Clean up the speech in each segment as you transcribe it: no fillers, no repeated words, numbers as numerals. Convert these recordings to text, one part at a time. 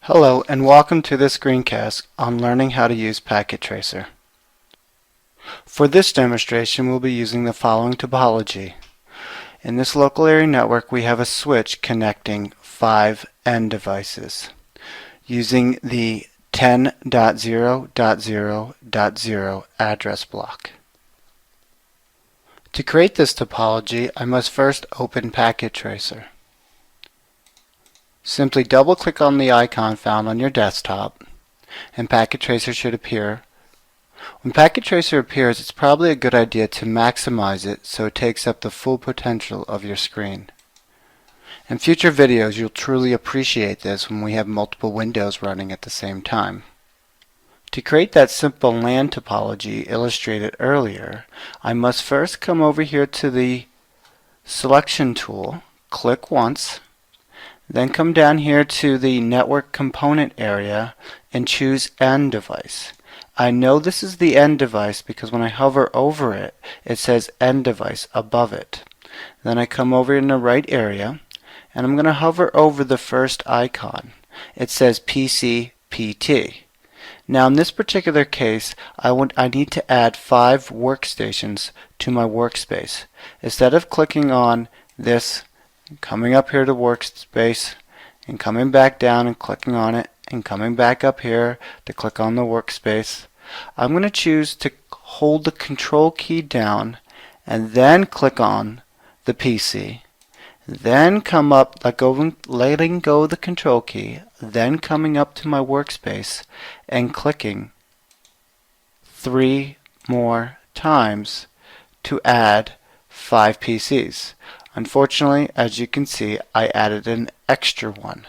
Hello and welcome to this screencast on learning how to use Packet Tracer. For this demonstration we'll be using the following topology. In this local area network we have a switch connecting 5 end devices using the 10.0.0.0 address block. To create this topology I must first open Packet Tracer. Simply double-click on the icon found on your desktop and Packet Tracer should appear. When Packet Tracer appears, it's probably a good idea to maximize it so it takes up the full potential of your screen. In future videos, you'll truly appreciate this when we have multiple windows running at the same time. To create that simple LAN topology illustrated earlier, I must first come over here to the selection tool, click once, then come down here to the network component area and choose end device. I know this is the end device because when I hover over it, it says end device above it. Then I come over in the right area and I'm going to hover over the first icon. It says PC PT. Now in this particular case, I need to add 5 workstations to my workspace. Instead of clicking on this, coming up here to workspace and coming back down and clicking on it and coming back up here to click on the workspace, I'm going to choose to hold the control key down and then click on the PC, then come up, letting go of the control key, then coming up to my workspace and clicking 3 more times to add 5 PCs. Unfortunately, as you can see, I added an extra one.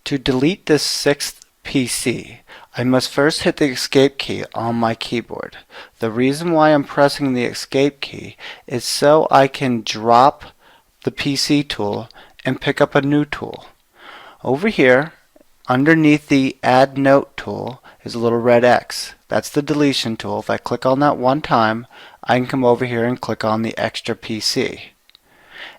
To delete this 6th PC, I must first hit the escape key on my keyboard. The reason why I'm pressing the escape key is so I can drop the PC tool and pick up a new tool. Over here, underneath the Add Note tool is a little red X. That's the deletion tool. If I click on that one time, I can come over here and click on the extra PC.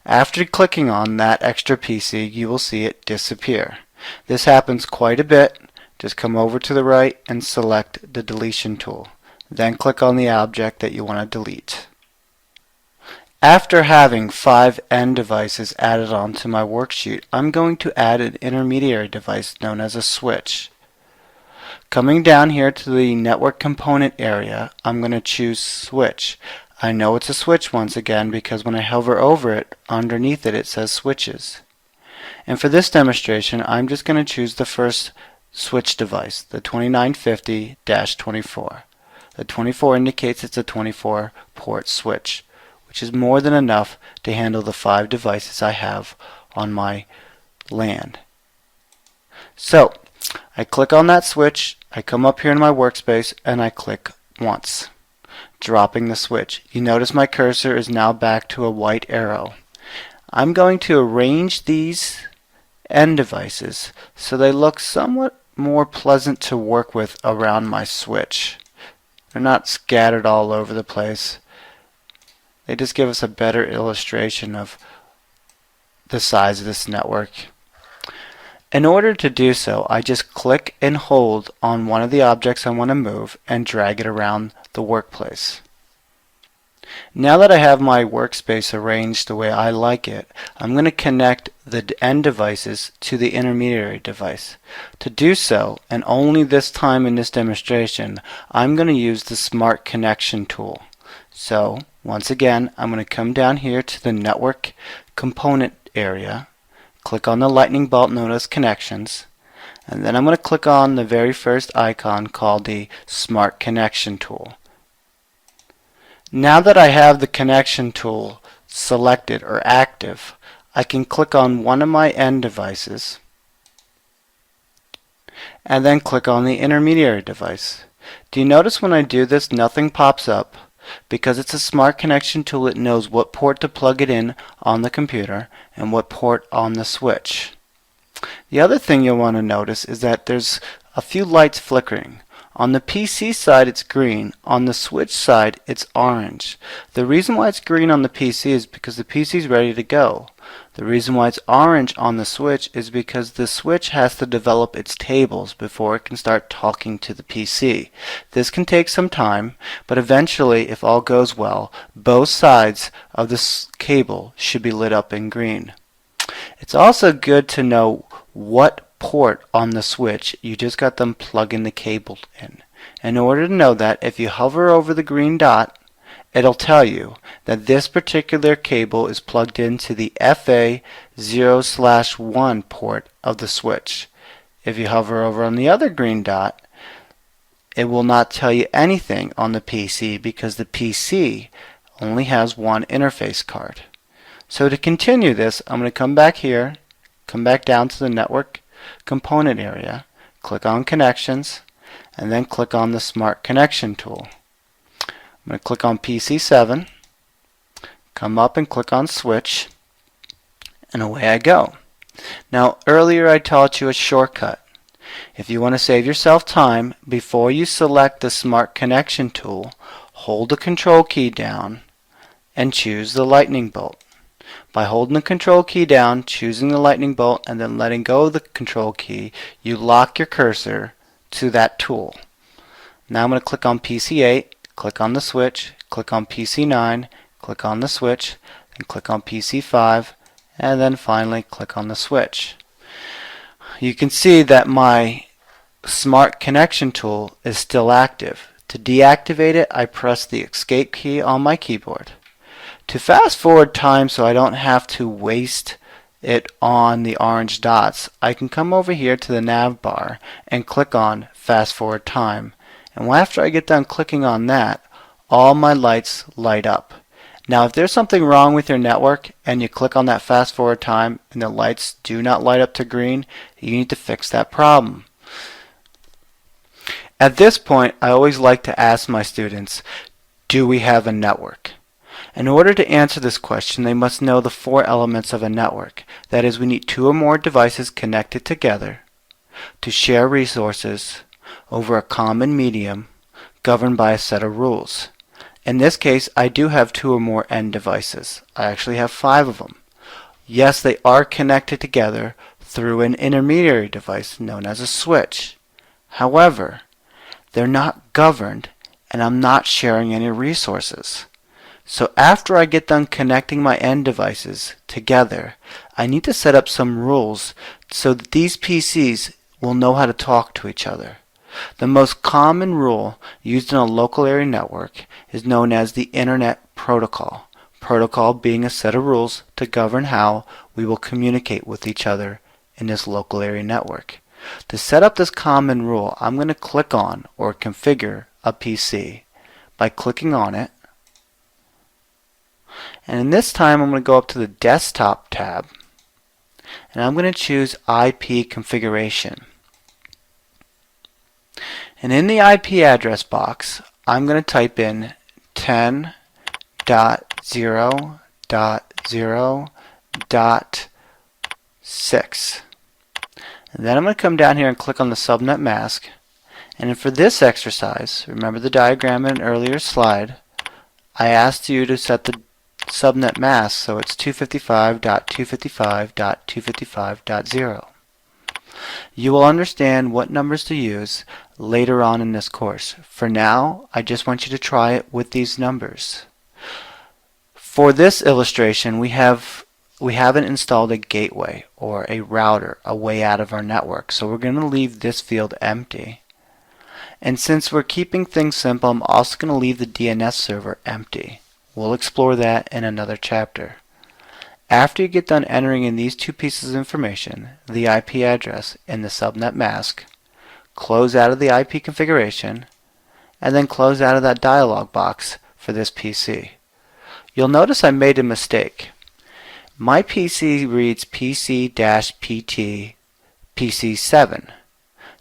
After clicking on that extra PC, you will see it disappear. This happens quite a bit. Just come over to the right and select the deletion tool. Then click on the object that you want to delete. After having 5 end devices added onto my worksheet, I'm going to add an intermediary device known as a switch. Coming down here to the network component area, I'm going to choose switch. I know it's a switch once again because when I hover over it, underneath it, it says switches. And for this demonstration, I'm just going to choose the first switch device, the 2950-24. The 24 indicates it's a 24 port switch, which is more than enough to handle the 5 devices I have on my LAN. So, I click on that switch, I come up here in my workspace, and I click once, dropping the switch. You notice my cursor is now back to a white arrow. I'm going to arrange these end devices so they look somewhat more pleasant to work with around my switch. They're not scattered all over the place. They just give us a better illustration of the size of this network. In order to do so, I just click and hold on one of the objects I want to move and drag it around the workplace. Now that I have my workspace arranged the way I like it, I'm going to connect the end devices to the intermediary device. To do so, and only this time in this demonstration, I'm going to use the Smart Connection tool. So, once again, I'm going to come down here to the network component area, click on the lightning bolt known as connections, and then I'm going to click on the very first icon called the Smart Connection tool. Now that I have the connection tool selected or active, I can click on one of my end devices and then click on the intermediary device. Do you notice when I do this nothing pops up? Because it's a smart connection tool, it knows what port to plug it in on the computer and what port on the switch. The other thing you'll want to notice is that there's a few lights flickering. On the PC side it's green, on the switch side it's orange. The reason why it's green on the PC is because the PC is ready to go. The reason why it's orange on the switch is because the switch has to develop its tables before it can start talking to the PC. This can take some time, but eventually, if all goes well, both sides of this cable should be lit up in green. It's also good to know what port on the switch you just got them plugging the cable in. In order to know that, if you hover over the green dot, it'll tell you that this particular cable is plugged into the FA0/1 port of the switch. If you hover over on the other green dot, it will not tell you anything on the PC because the PC only has one interface card. So to continue this, I'm going to come back here, come back down to the network component area, click on connections, and then click on the Smart Connection tool. I'm going to click on PC7, come up and click on Switch, and away I go. Now earlier I taught you a shortcut. If you want to save yourself time, before you select the Smart Connection tool, hold the Control key down and choose the lightning bolt. By holding the Control key down, choosing the lightning bolt, and then letting go of the Control key, you lock your cursor to that tool. Now I'm going to click on PC8, click on the switch, click on PC9, click on the switch, and click on PC5, and then finally click on the switch. You can see that my Smart Connection tool is still active. To deactivate it, I press the Escape key on my keyboard. To fast forward time so I don't have to waste it on the orange dots, I can come over here to the nav bar and click on Fast Forward Time. And after I get done clicking on that, all my lights light up. Now if there's something wrong with your network and you click on that Fast Forward Time and the lights do not light up to green, you need to fix that problem. At this point, I always like to ask my students, do we have a network? In order to answer this question, they must know the four elements of a network. That is, we need two or more devices connected together to share resources over a common medium governed by a set of rules. In this case, I do have two or more end devices. I actually have 5 of them. Yes, they are connected together through an intermediary device known as a switch. However, they're not governed and I'm not sharing any resources. So after I get done connecting my end devices together, I need to set up some rules so that these PCs will know how to talk to each other. The most common rule used in a local area network is known as the Internet Protocol. Protocol being a set of rules to govern how we will communicate with each other in this local area network. To set up this common rule, I'm going to click on or configure a PC by clicking on it. And in this time, I'm going to go up to the Desktop tab, and I'm going to choose IP configuration. And in the IP address box, I'm going to type in 10.0.0.6. And then I'm going to come down here and click on the subnet mask. And for this exercise, remember the diagram in an earlier slide, I asked you to set the subnet mask so it's 255.255.255.0. You will understand what numbers to use later on in this course. For now, I just want you to try it with these numbers. For this illustration, we haven't installed a gateway or a router, a way out of our network, so we're going to leave this field empty. And since we're keeping things simple, I'm also going to leave the DNS server empty. We'll explore that in another chapter. After you get done entering in these two pieces of information, the IP address and the subnet mask, close out of the IP configuration, and then close out of that dialog box for this PC. You'll notice I made a mistake. My PC reads PC-PT PC7.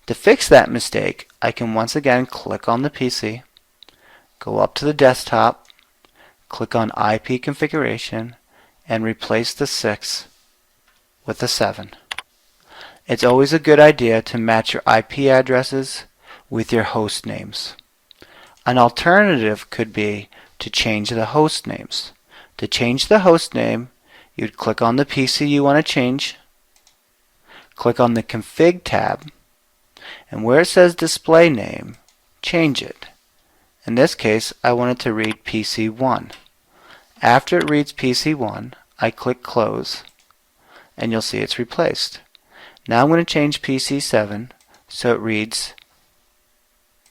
To fix that mistake, I can once again click on the PC, go up to the desktop, click on IP configuration, and replace the 6 with the 7. It's always a good idea to match your IP addresses with your host names. An alternative could be to change the host names. To change the host name, you'd click on the PC you want to change, click on the Config tab, and where it says Display Name, change it. In this case, I want it to read PC1. After it reads PC1, I click Close, and you'll see it's replaced. Now I'm going to change PC7 so it reads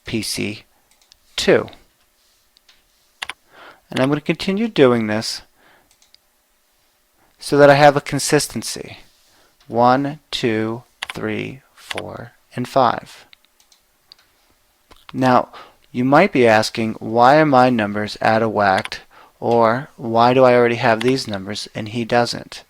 PC2. And I'm going to continue doing this so that I have a consistency. 1, 2, 3, 4, and 5. Now, you might be asking, why are my numbers out of whack, or why do I already have these numbers and he doesn't?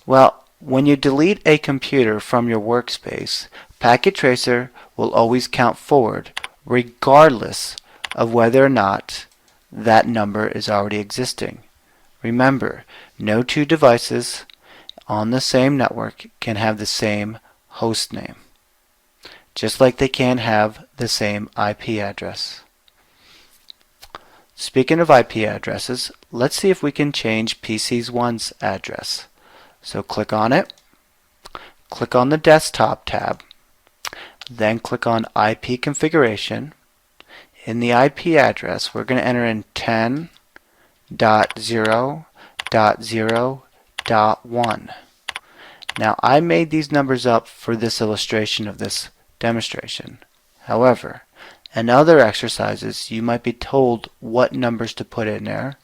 Well, when you delete a computer from your workspace, Packet Tracer will always count forward, regardless of whether or not that number is already existing. Remember, no two devices on the same network can have the same host name, just like they can't have the same IP address. Speaking of IP addresses, let's see if we can change PC1's address. So click on it, click on the Desktop tab, then click on IP Configuration. In the IP address, we're going to enter in 10.0.0.1. Now, I made these numbers up for this illustration of this demonstration. However, in other exercises, you might be told what numbers to put in there,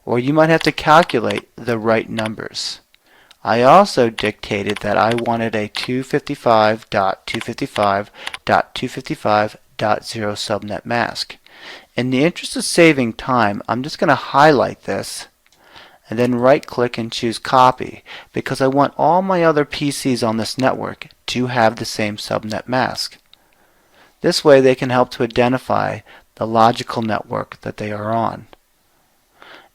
or you might have to calculate the right numbers. I also dictated that I wanted a 255.255.255.0 subnet mask. In the interest of saving time, I'm just going to highlight this and then right click and choose copy, because I want all my other PCs on this network to have the same subnet mask. This way they can help to identify the logical network that they are on.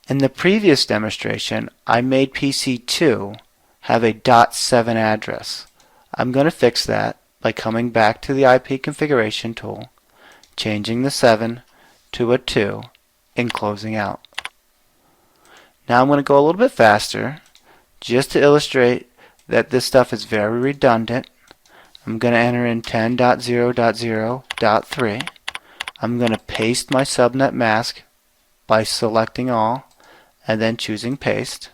In the previous demonstration, I made PC2 have a .7 address. I'm going to fix that by coming back to the IP configuration tool, changing the 7 to a 2, and closing out. Now I'm going to go a little bit faster just to illustrate that this stuff is very redundant. I'm going to enter in 10.0.0.3. I'm going to paste my subnet mask by selecting all and then choosing paste.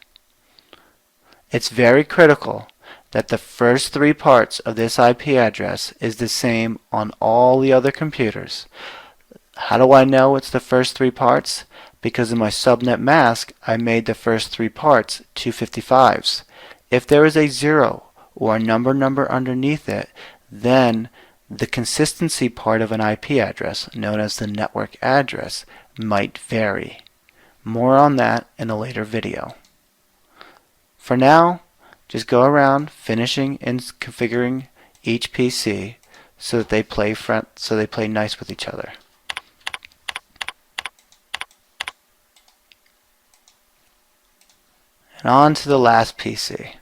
It's very critical that the first three parts of this IP address is the same on all the other computers. How do I know it's the first three parts? Because in my subnet mask, I made the first three parts 255s. If there is a 0 or a number underneath it, then the consistency part of an IP address, known as the network address, might vary. More on that in a later video. For now, just go around finishing and configuring each PC so that they play nice with each other. And on to the last PC.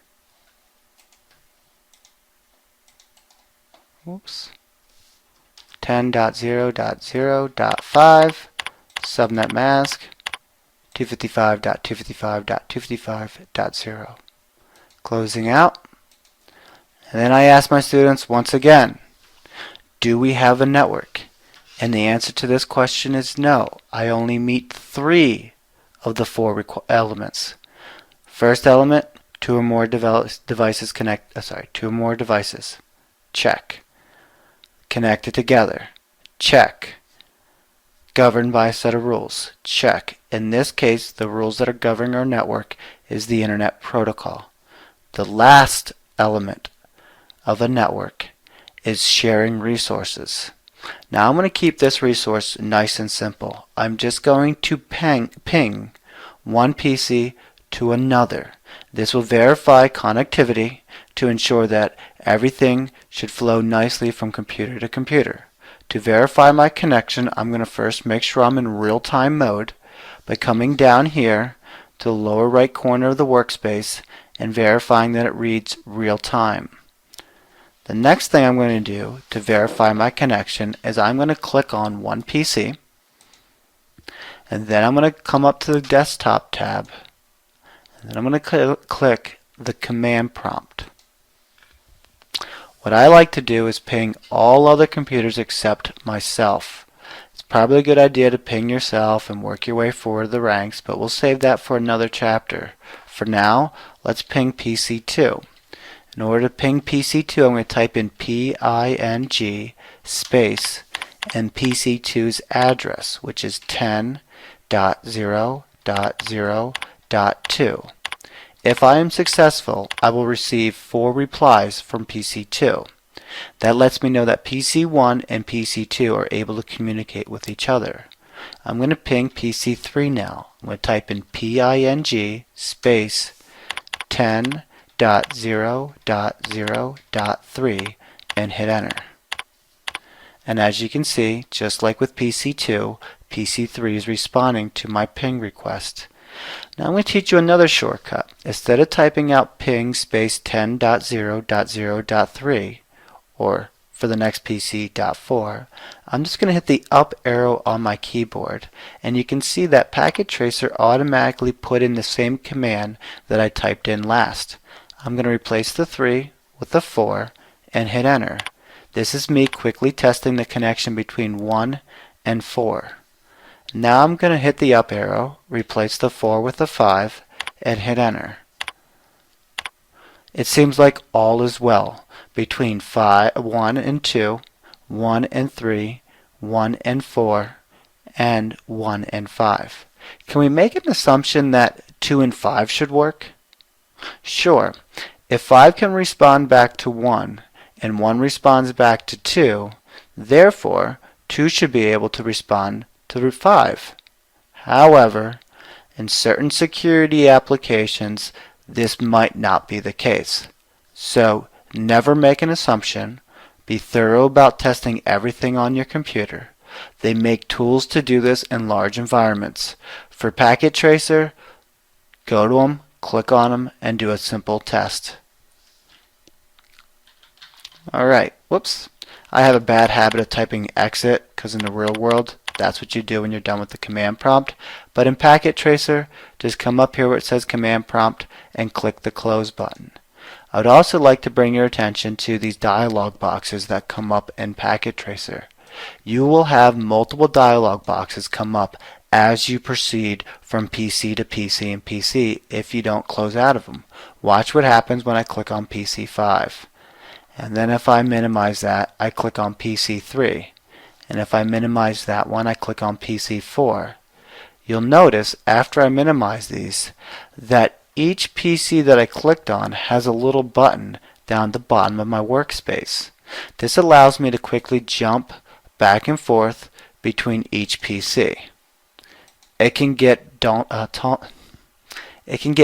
Whoops. 10.0.0.5 subnet mask 255.255.255.0. Closing out. And then I ask my students once again, do we have a network? And the answer to this question is no. I only meet 3 of the 4 elements. First element, 2 or more devices check. Connected together, check. Governed by a set of rules, check. In this case, the rules that are governing our network is the Internet Protocol. The last element of a network is sharing resources. Now I'm going to keep this resource nice and simple. I'm just going to ping one PC to another. This will verify connectivity to ensure that everything should flow nicely from computer to computer. To verify my connection, I'm going to first make sure I'm in real-time mode by coming down here to the lower right corner of the workspace and verifying that it reads real-time. The next thing I'm going to do to verify my connection is I'm going to click on one PC, and then I'm going to come up to the desktop tab, and then I'm going to click the command prompt. What I like to do is ping all other computers except myself. It's probably a good idea to ping yourself and work your way forward the ranks, but we'll save that for another chapter. For now, let's ping PC2. In order to ping PC2, I'm going to type in PING space and PC2's address, which is 10.0.0.2. If I am successful, I will receive 4 replies from PC2. That lets me know that PC1 and PC2 are able to communicate with each other. I'm going to ping PC3 now. I'm going to type in PING space 10.0.0.3 and hit enter. And as you can see, just like with PC2, PC3 is responding to my ping request. Now I'm going to teach you another shortcut. Instead of typing out ping space 10.0.0.3, or for the next PC.4, I'm just going to hit the up arrow on my keyboard, and you can see that Packet Tracer automatically put in the same command that I typed in last. I'm going to replace the 3 with the 4 and hit enter. This is me quickly testing the connection between 1 and 4. Now I'm going to hit the up arrow, replace the 4 with the 5, and hit enter. It seems like all is well between 1 and 2, 1 and 3, 1 and 4, and 1 and 5. Can we make an assumption that 2 and 5 should work? Sure. If 5 can respond back to 1 and 1 responds back to 2, therefore 2 should be able to respond to 5. However, in certain security applications, this might not be the case. So never make an assumption. Be thorough about testing everything on your computer. They make tools to do this in large environments. For Packet Tracer, go to them, click on them, and do a simple test. Alright, whoops. I have a bad habit of typing exit because in the real world, that's what you do when you're done with the command prompt. But in Packet Tracer, just come up here where it says command prompt and click the close button. I would also like to bring your attention to these dialog boxes that come up in Packet Tracer. You will have multiple dialog boxes come up as you proceed from PC to PC and PC if you don't close out of them. Watch what happens when I click on PC5. And then if I minimize that, I click on PC3. And if I minimize that one, I click on PC4. You'll notice after I minimize these that each PC that I clicked on has a little button down the bottom of my workspace. This allows me to quickly jump back and forth between each PC. It can get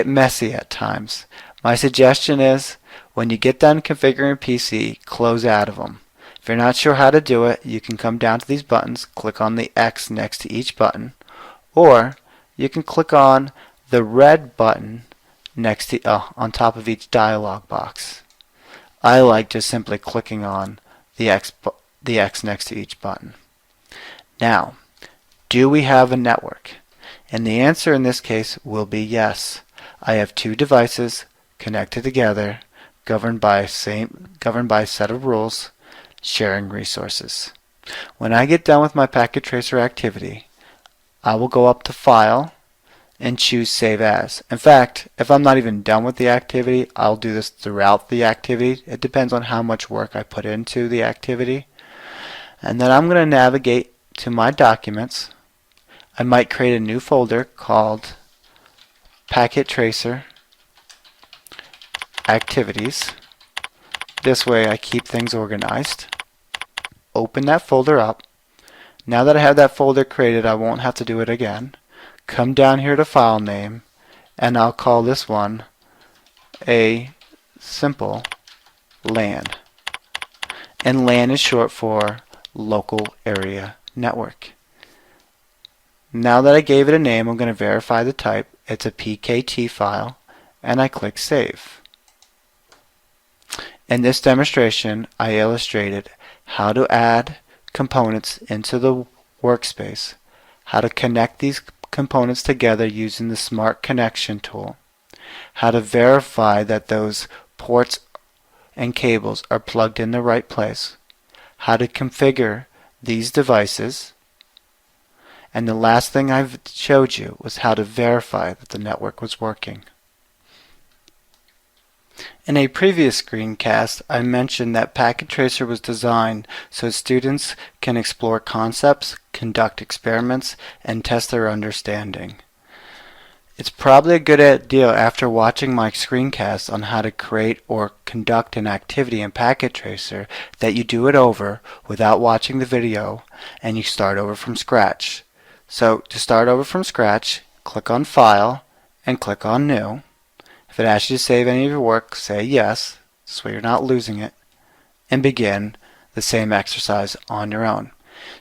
messy at times. My suggestion is when you get done configuring PC, close out of them. If you're not sure how to do it, you can come down to these buttons, click on the X next to each button, or you can click on the red button next to on top of each dialog box. I like just simply clicking on the X next to each button. Now, do we have a network? And the answer in this case will be yes. I have 2 devices connected together, governed by a set of rules, sharing resources. When I get done with my Packet Tracer activity, I will go up to File and choose Save As. In fact, if I'm not even done with the activity, I'll do this throughout the activity. It depends on how much work I put into the activity. And then I'm going to navigate to my documents. I might create a new folder called Packet Tracer Activities. This way I keep things organized. Open that folder up. Now that I have that folder created, I won't have to do it again. Come down here to File Name, and I'll call this one a simple LAN. And LAN is short for Local Area Network. Now that I gave it a name, I'm going to verify the type. It's a PKT file, and I click Save. In this demonstration, I illustrated how to add components into the workspace, how to connect these components together using the Smart Connection tool, how to verify that those ports and cables are plugged in the right place, how to configure these devices, and the last thing I've showed you was how to verify that the network was working. In a previous screencast, I mentioned that Packet Tracer was designed so students can explore concepts, conduct experiments, and test their understanding. It's probably a good idea after watching my screencast on how to create or conduct an activity in Packet Tracer that you do it over without watching the video and you start over from scratch. So to start over from scratch, click on File and click on New. If it asks you to save any of your work, say yes, so you're not losing it, and begin the same exercise on your own.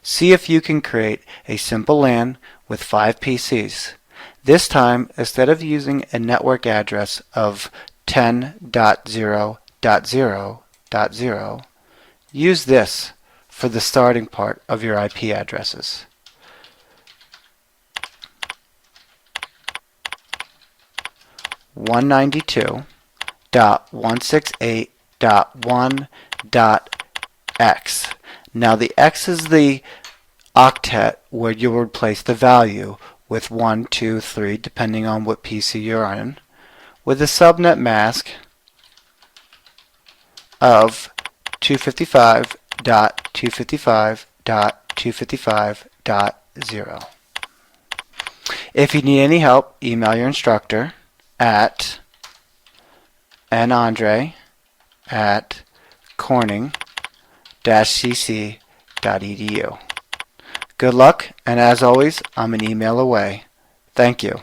See if you can create a simple LAN with 5 PCs. This time, instead of using a network address of 10.0.0.0, use this for the starting part of your IP addresses. .168.168.1.x. Now the X is the octet where you would place the value with 1, 2, 3 depending on what PC you're in, with a subnet mask of 255.255.255.0. If you need any help, email your instructor at nandre@corning-cc.edu. Good luck, and as always, I'm an email away. Thank you.